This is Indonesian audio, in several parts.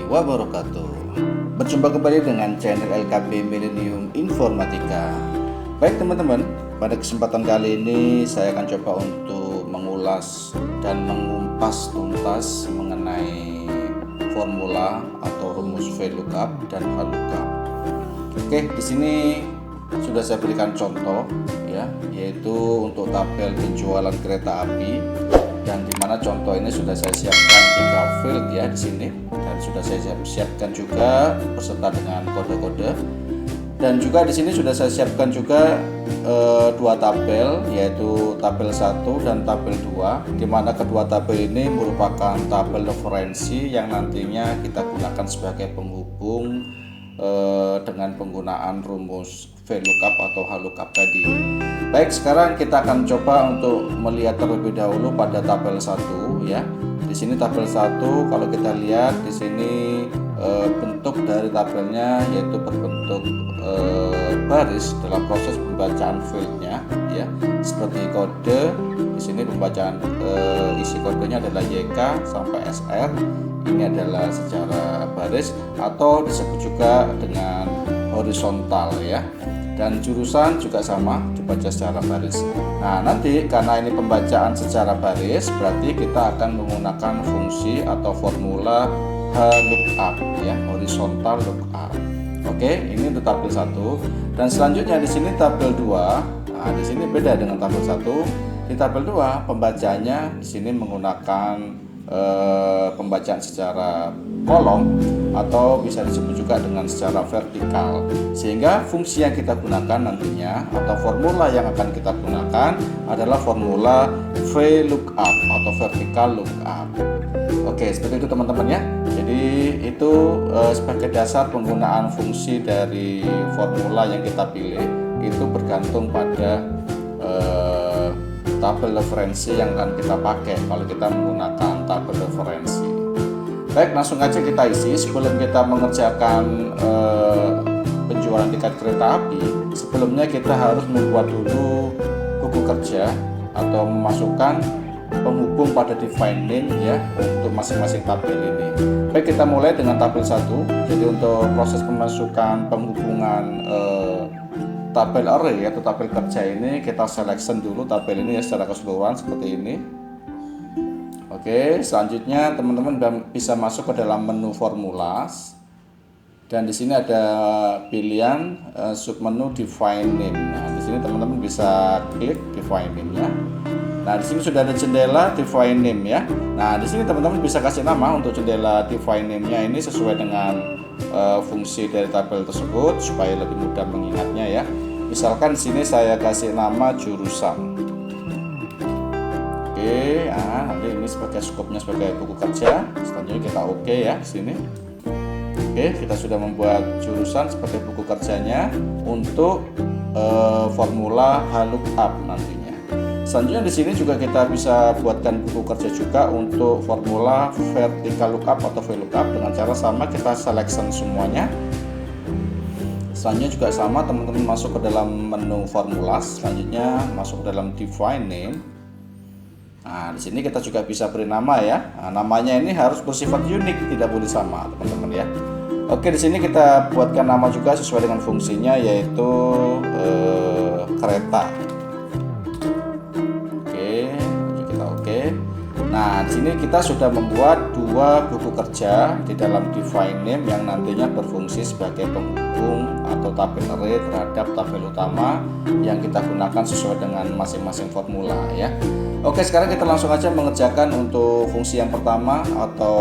wabarakatuh. Berjumpa kembali dengan channel LKB Millennium Informatika. Baik teman-teman, pada kesempatan kali ini saya akan coba untuk mengulas dan mengupas tuntas mengenai formula atau rumus VLOOKUP dan HLOOKUP. Oke, di sini sudah saya berikan contoh ya, yaitu untuk tabel penjualan kereta api, dan dimana contoh ini sudah saya siapkan 3 field ya di sini, dan sudah saya siapkan juga beserta dengan kode-kode, dan juga di sini sudah saya siapkan juga 2 tabel, yaitu tabel 1 dan tabel 2, dimana kedua tabel ini merupakan tabel referensi yang nantinya kita gunakan sebagai penghubung dengan penggunaan rumus VLOOKUP atau HLOOKUP tadi. Baik, sekarang kita akan coba untuk melihat terlebih dahulu pada tabel 1 ya. Di sini tabel 1, kalau kita lihat di sini bentuk dari tabelnya yaitu berbentuk baris dalam proses pembacaan fieldnya ya. Seperti kode di sini pembacaan isi kodenya adalah YK sampai SR. Ini adalah secara baris atau disebut juga dengan horizontal ya. Dan jurusan juga sama, dibaca secara baris. Nah, nanti karena ini pembacaan secara baris, berarti kita akan menggunakan fungsi atau formula HLOOKUP ya, horizontal lookup. Oke, ini untuk tabel 1. Dan selanjutnya di sini tabel 2. Nah, di sini beda dengan tabel 1. Di tabel 2 pembacaannya di sini menggunakan pembacaan secara kolom atau bisa disebut juga dengan secara vertikal, sehingga fungsi yang kita gunakan nantinya atau formula yang akan kita gunakan adalah formula VLOOKUP atau vertical lookup. Oke, seperti itu teman-teman ya. Jadi itu sebagai dasar penggunaan fungsi dari formula yang kita pilih itu bergantung pada tabel referensi yang akan kita pakai kalau kita menggunakan tabel referensi. Baik, langsung aja kita isi. Sebelum kita mengerjakan penjualan tiket kereta api, sebelumnya kita harus membuat dulu buku kerja atau memasukkan penghubung pada define name ya untuk masing-masing tabel ini. Baik, kita mulai dengan tabel 1. Jadi untuk proses pemasukan penghubungan tabel array atau tabel kerja ini, kita selection dulu tabel ini ya secara keseluruhan seperti ini. Oke, selanjutnya teman-teman bisa masuk ke dalam menu formulas, dan di sini ada pilihan submenu define name. Nah, di sini teman-teman bisa klik define name ya. Nah, di sini sudah ada jendela define name ya. Nah, di sini teman-teman bisa kasih nama untuk jendela define name-nya ini sesuai dengan fungsi dari tabel tersebut supaya lebih mudah mengingatnya ya. Misalkan di sini saya kasih nama jurusan. Oke, nanti ini sebagai skopnya sebagai buku kerja. Selanjutnya kita oke ya di sini. Oke, kita sudah membuat jurusan sebagai buku kerjanya untuk formula HLOOKUP nantinya. Selanjutnya di sini juga kita bisa buatkan buku kerja juga untuk formula vertical lookup atau VLOOKUP dengan cara sama, kita selection semuanya. Selanjutnya juga sama, teman-teman masuk ke dalam menu formulas, selanjutnya masuk ke dalam define name. Nah, di sini kita juga bisa beri nama ya. Nah, namanya ini harus bersifat unik, tidak boleh sama, teman-teman ya. Oke, di sini kita buatkan nama juga sesuai dengan fungsinya, yaitu kereta. Nah, di sini kita sudah membuat 2 buku kerja di dalam define name yang nantinya berfungsi sebagai penghubung atau tabel array terhadap tabel utama yang kita gunakan sesuai dengan masing-masing formula ya. Oke, sekarang kita langsung aja mengerjakan untuk fungsi yang pertama atau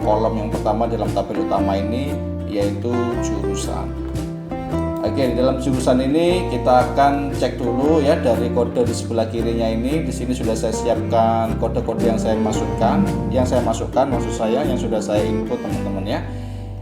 kolom yang pertama dalam tabel utama ini, yaitu jurusan. Oke, di dalam jurusan ini kita akan cek dulu ya dari kode di sebelah kirinya ini. Di sini sudah saya siapkan kode-kode yang saya masukkan, yang sudah saya input teman-teman ya.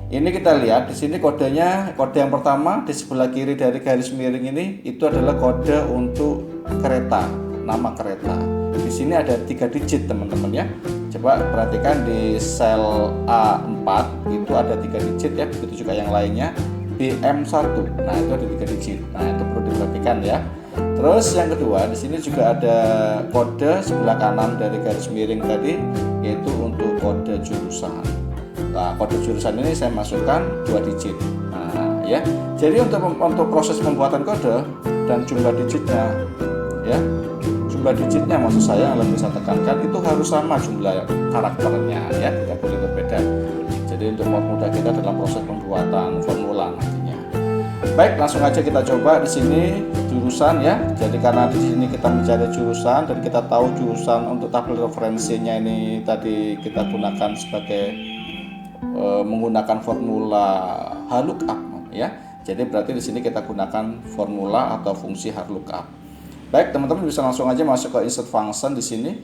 Ini kita lihat di sini kodenya, kode yang pertama di sebelah kiri dari garis miring ini itu adalah kode untuk kereta, nama kereta. Di sini ada 3 digit teman-teman ya. Coba perhatikan di sel A4 itu ada 3 digit ya, begitu juga yang lainnya. BM1, nah itu ada 3 digit. Nah, itu perlu diperhatikan ya. Terus yang kedua, di sini juga ada kode sebelah kanan dari garis miring tadi, yaitu untuk kode jurusan. Nah, kode jurusan ini saya masukkan 2 digit. Nah, ya. Jadi untuk proses pembuatan kode dan jumlah digitnya, ya, jumlah digitnya maksud saya yang lebih saya tekankan itu harus sama jumlah karakternya, ya, tidak boleh berbeda. Jadi untuk mempermudah kita dalam proses pembuatan formula nantinya. Baik, langsung aja kita coba di sini jurusan, ya. Jadi karena di sini kita mencari jurusan dan kita tahu jurusan untuk tabel referensinya ini tadi kita gunakan sebagai menggunakan formula HLOOKUP, ya. Jadi berarti di sini kita gunakan formula atau fungsi HLOOKUP. Baik, teman-teman bisa langsung aja masuk ke insert function di sini.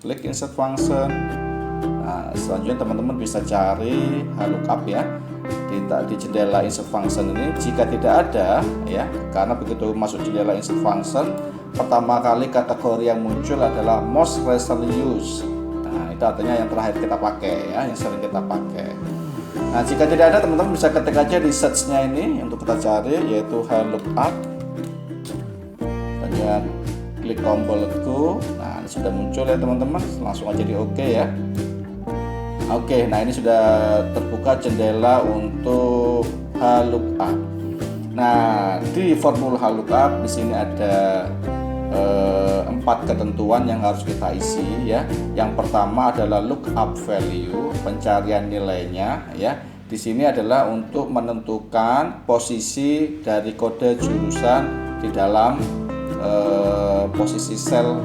Klik insert function. Nah, selanjutnya teman-teman bisa cari HLOOKUP, ya. Di jendela insert function ini jika tidak ada, ya, karena begitu masuk jendela insert function pertama kali kategori yang muncul adalah most recently used. Nah, itu artinya yang terakhir kita pakai, ya, yang sering kita pakai. Nah, jika tidak ada, teman-teman bisa ketik aja di search-nya ini untuk kita cari, yaitu HLOOKUP. Kemudian klik tombol go. Nah, ini sudah muncul, ya teman-teman. Langsung aja di OK, ya. Oke, nah ini sudah terbuka jendela untuk HLOOKUP. Nah, di formula HLOOKUP di sini ada 4 ketentuan yang harus kita isi, ya. Yang pertama adalah lookup value, pencarian nilainya, ya. Di sini adalah untuk menentukan posisi dari kode jurusan di dalam posisi sel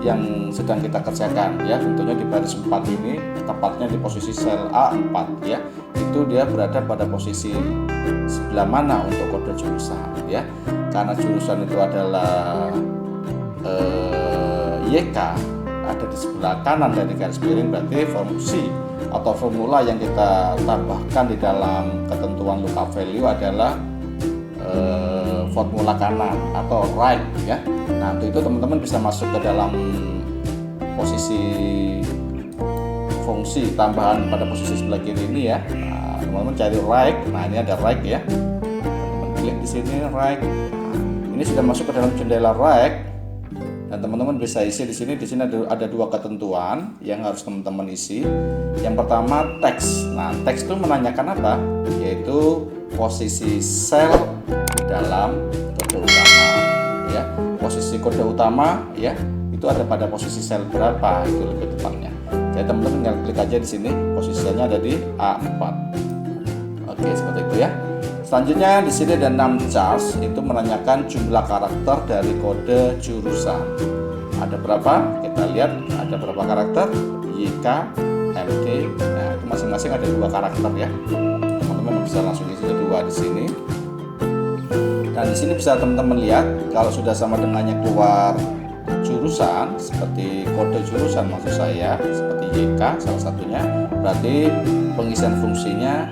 yang sedang kita kerjakan, ya. Tentunya di baris 4 ini tepatnya di posisi sel A4, ya. Itu dia berada pada posisi sebelah mana untuk kode jurusan, ya. Karena jurusan itu adalah YK ada di sebelah kanan dari garis miring, berarti fungsi atau formula yang kita tambahkan di dalam ketentuan lookup value adalah formula kanan atau right, ya. Nah, untuk itu teman-teman bisa masuk ke dalam posisi fungsi tambahan pada posisi sebelah kiri ini, ya. Nah, teman-teman cari right. Nah, ini ada right, ya. Teman-teman klik di sini right. Nah, ini sudah masuk ke dalam jendela right. Dan teman-teman bisa isi di sini. Di sini ada 2 ketentuan yang harus teman-teman isi. Yang pertama teks. Nah, teks itu menanyakan apa? Yaitu posisi sel dalam kode utama, ya. Posisi kode utama, ya, itu ada pada posisi sel berapa, itu lebih tepatnya. Jadi teman-teman tinggal klik aja di sini, posisinya ada di A4. Oke, seperti itu, ya. Selanjutnya di sini ada 6 charge, itu menanyakan jumlah karakter dari kode jurusan. Ada berapa? Kita lihat ada berapa karakter? YK, MD. Nah, itu masing-masing ada 2 karakter, ya. Teman-teman bisa langsung isi 2 di sini. Dan di sini bisa teman-teman lihat kalau sudah sama dengannya keluar jurusan, seperti kode jurusan maksud saya, seperti YK salah satunya, berarti pengisian fungsinya,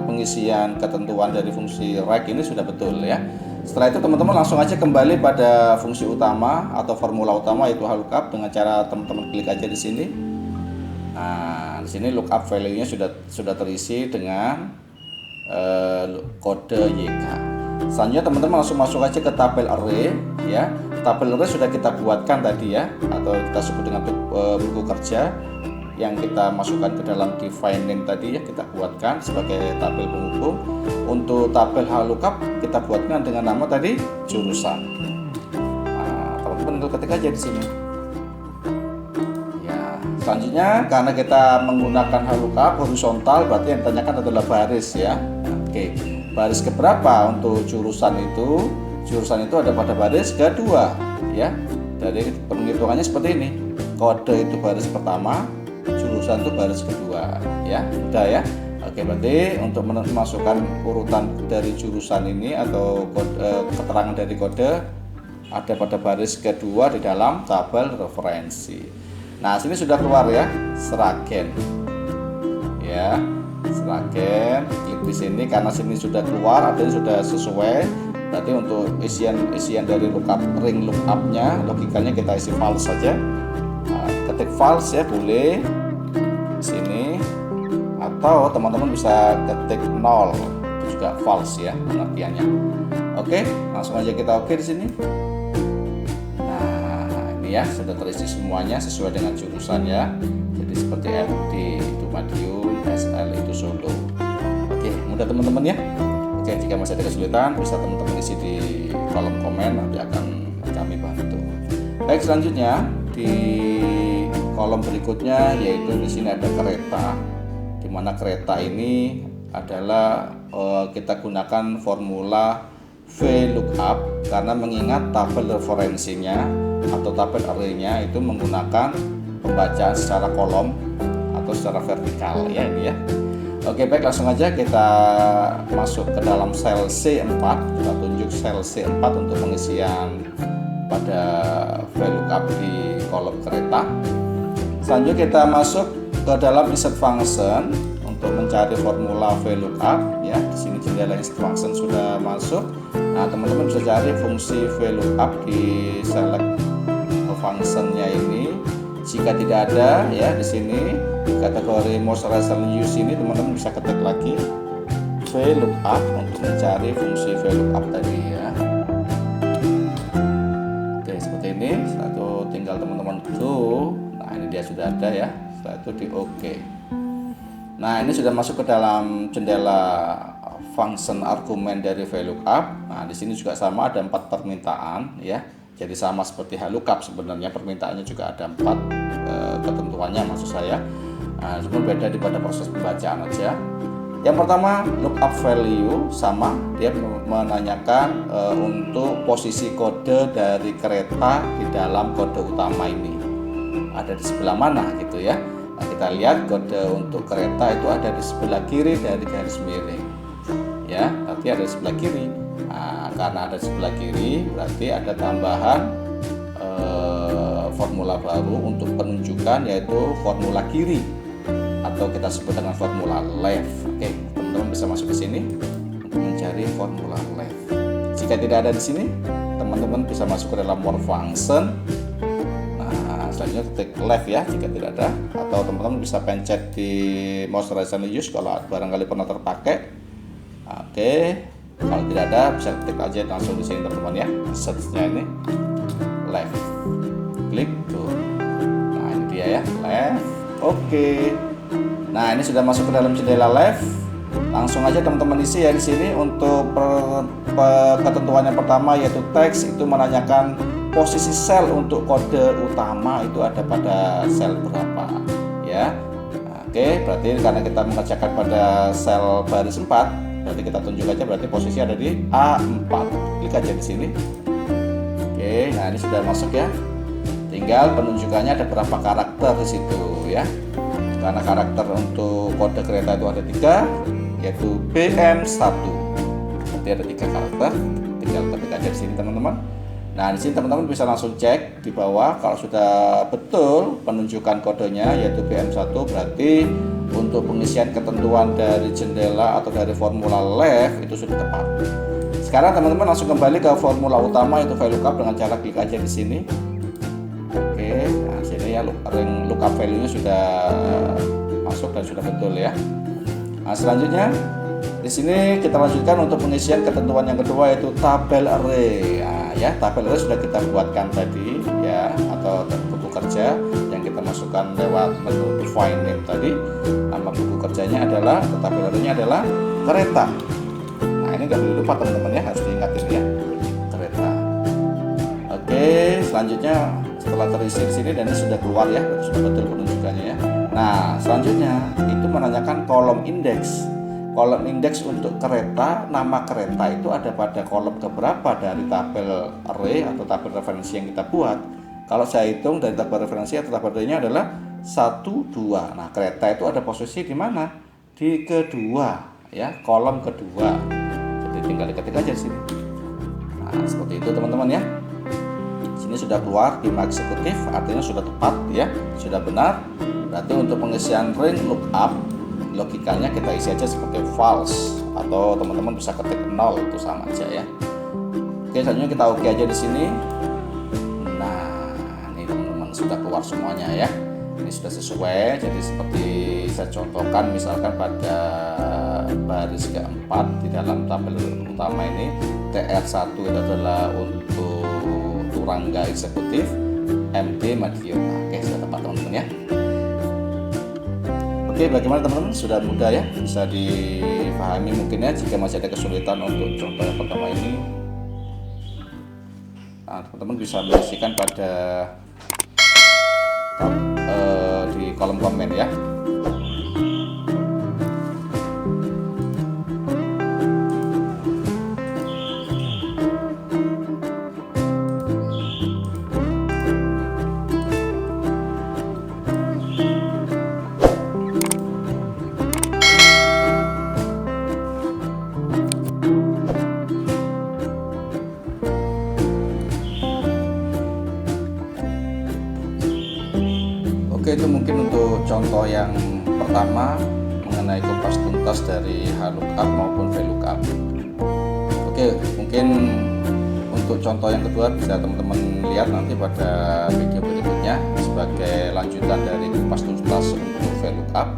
pengisian ketentuan dari fungsi right ini sudah betul, ya. Setelah itu teman-teman langsung aja kembali pada fungsi utama atau formula utama, yaitu HLOOKUP, dengan cara teman-teman klik aja di sini. Nah, di sini lookup value-nya sudah terisi dengan kode YK. Selanjutnya teman-teman langsung masuk aja ke tabel array, ya. Tabel array sudah kita buatkan tadi, ya, atau kita sebut dengan buku kerja yang kita masukkan ke dalam define name tadi, ya, kita buatkan sebagai tabel penghubung. Untuk tabel HLOOKUP kita buatkan dengan nama tadi jurusan. Nah, teman-teman ketik aja di sini. Ya, selanjutnya karena kita menggunakan HLOOKUP horizontal, berarti yang ditanyakan adalah baris, ya. Oke. Baris keberapa untuk jurusan itu? Jurusan itu ada pada baris kedua, ya. Dari penghitungannya seperti ini. Kode itu baris pertama, jurusan itu baris kedua, ya. Udah, ya. Oke, berarti untuk memasukkan urutan dari jurusan ini atau keterangan dari kode ada pada baris kedua di dalam tabel referensi. Nah, sini sudah keluar, ya, Sragen, ya. Sragen, klik di sini karena sini sudah keluar, artinya sudah sesuai. Berarti untuk isian dari ring lookupnya, logikanya kita isi false saja. Nah, ketik false, ya, boleh di sini, atau teman-teman bisa ketik 0, itu juga false, ya, pengertiannya. Oke, langsung aja kita oke di sini. Nah, ini, ya, sudah terisi semuanya sesuai dengan jurusan, ya. Jadi seperti MD itu Madiun, ada teman-teman ya. Oke, jika masih ada kesulitan bisa teman-teman isi di kolom komen, nanti akan kami bantu. Baik, selanjutnya di kolom berikutnya yaitu di sini ada kereta, di mana kereta ini adalah kita gunakan formula VLOOKUP karena mengingat tabel referensinya atau tabel array-nya itu menggunakan pembacaan secara kolom atau secara vertikal ya ini ya. Oke, baik, langsung aja kita masuk ke dalam sel C4. Kita tunjuk sel C4 untuk pengisian pada VLOOKUP di kolom kereta. Selanjutnya kita masuk ke dalam insert function untuk mencari formula VLOOKUP ya. Di sini jendela insert function sudah masuk. Nah, teman-teman bisa cari fungsi VLOOKUP di select functionnya ini. Jika tidak ada ya di sini kategori most recent use ini, teman-teman bisa ketik lagi VLOOKUP untuk mencari fungsi VLOOKUP tadi ya. Oke, seperti ini. Setelah itu tinggal teman-teman go. Nah, ini dia sudah ada ya. Setelah itu di OK. Nah, ini sudah masuk ke dalam jendela function argumen dari VLOOKUP. Nah, di sini juga sama, ada 4 permintaan ya. Jadi sama seperti VLOOKUP sebenarnya, permintaannya juga ada 4 ketentuannya maksud saya. Nah, cuma beda pada proses pembacaan aja. Yang pertama, lookup value sama, dia menanyakan untuk posisi kode dari kereta di dalam kode utama ini ada di sebelah mana gitu ya. Nah, kita lihat kode untuk kereta itu ada di sebelah kiri dari garis miring ya, berarti ada di sebelah kiri. Nah, karena ada di sebelah kiri berarti ada tambahan formula baru untuk penunjukan, yaitu formula kiri atau kita sebut dengan formula left. Oke, teman-teman bisa masuk ke sini untuk mencari formula left. Jika tidak ada di sini, teman-teman bisa masuk ke dalam more function. Nah, selanjutnya ketik left ya jika tidak ada, atau teman-teman bisa pencet di most recent use kalau barangkali pernah terpakai. Oke, kalau tidak ada bisa ketik aja langsung di sini teman-teman ya. Search-nya ini left, klik tuh. Nah, ini dia ya, left. Oke. Nah, ini sudah masuk ke dalam jendela left. Langsung aja teman-teman isi ya di sini. Untuk ketentuan yang pertama yaitu teks, itu menanyakan posisi sel untuk kode utama itu ada pada sel berapa ya. Oke, berarti karena kita mengerjakan pada sel baris 4, berarti kita tunjuk aja berarti posisi ada di A4. Klik aja di sini. Oke, nah ini sudah masuk ya. Tinggal penunjukannya ada berapa karakter di situ ya. Karena karakter untuk kode kereta itu ada 3, yaitu BM1. Berarti ada 3 karakter. Tinggal ketik aja di sini teman-teman. Nah, di sini teman-teman bisa langsung cek di bawah kalau sudah betul penunjukan kodenya yaitu BM1, berarti untuk pengisian ketentuan dari jendela atau dari formula left itu sudah tepat. Sekarang teman-teman langsung kembali ke formula utama yaitu VLOOKUP dengan cara klik aja di sini. Oke, nah sini ya lookup value-nya sudah masuk dan sudah betul ya. Nah, selanjutnya di sini kita lanjutkan untuk pengisian ketentuan yang kedua yaitu tabel array. Nah, ya, tabel array sudah kita buatkan tadi ya, atau buku kerja yang kita masukkan lewat menu define name tadi. Nama buku kerjanya adalah, tabel array-nya adalah kereta. Nah, ini nggak boleh lupa teman-teman ya, harus diingatin ya, kereta. Oke, selanjutnya setelah terisi di sini dan ini sudah keluar ya, sudah betul penunjukannya ya. Nah, selanjutnya itu menanyakan kolom indeks. Kolom indeks untuk kereta, nama kereta itu ada pada kolom keberapa dari tabel array atau tabel referensi yang kita buat. Kalau saya hitung dari tabel referensi atau tabel array-nya adalah 1, 2. Nah, kereta itu ada posisi di mana? Di kedua ya, kolom kedua. Jadi tinggal diketik aja di sini. Nah, seperti itu teman-teman ya. Sini sudah keluar di eksekutif, artinya sudah tepat ya, sudah benar. Berarti untuk pengisian ring lookup, logikanya kita isi aja seperti false atau teman-teman bisa ketik 0, itu sama aja ya. Oke, selanjutnya kita oke aja di sini. Nah, ini teman-teman sudah keluar semuanya ya. Ini sudah sesuai. Jadi seperti saya contohkan, misalkan pada baris keempat di dalam tabel utama ini TR1 itu adalah untuk Turangga Eksekutif, MD Madiun. Oke, sudah tepat teman-teman ya. Oke, Oke, bagaimana teman-teman? Sudah mudah ya, bisa dipahami mungkin ya. Jika masih ada kesulitan untuk contoh yang pertama ini, nah, teman-teman bisa mengisikan pada di kolom komen ya. Oke, itu mungkin untuk contoh yang pertama mengenai kupas tuntas dari HLOOKUP maupun VLOOKUP. Oke, mungkin untuk contoh yang kedua bisa teman-teman lihat nanti pada video berikutnya sebagai lanjutan dari kupas tuntas untuk VLOOKUP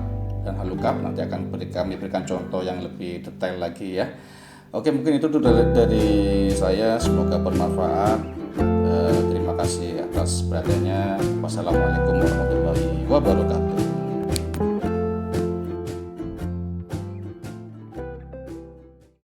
dan HLOOKUP. Nanti akan kami berikan contoh yang lebih detail lagi ya. Oke, mungkin itu dari saya, semoga bermanfaat. Terima kasih atas perhatiannya. Wassalamualaikum warahmatullahi wabarakatuh.